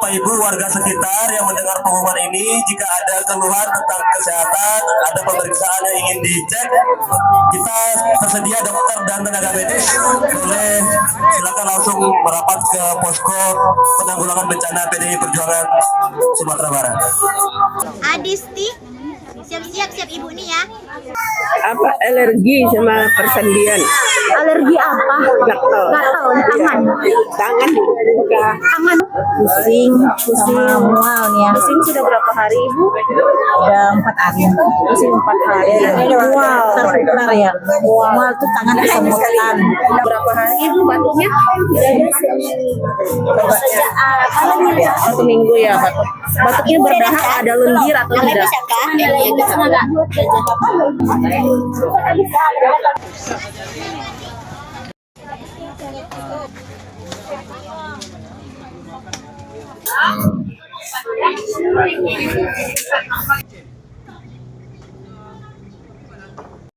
Bapak Ibu warga sekitar yang mendengar pengumuman ini, jika ada keluhan tentang kesehatan, ada pemeriksaan yang ingin dicek, kita tersedia dokter dan tenaga medis. Boleh silakan langsung merapat ke posko penanggulangan bencana PDI Perjuangan Sumatera Barat. Adisti, siap-siap ibu nih ya. Apa alergi sama persendian? Alergi apa? Gatal. Gatal di tangan. Tangan juga. Tangan. Pusing sama mual nih ya. Pusing sudah berapa hari Ibu? Udah 4 hari. Pusing 4 hari. Mual. Terputar ya. Mual tuh tangan kesemutan. Berapa hari Ibu batuknya? Sejak 1 minggu ya batuk. Batuknya berdahak, ada lendir atau tidak?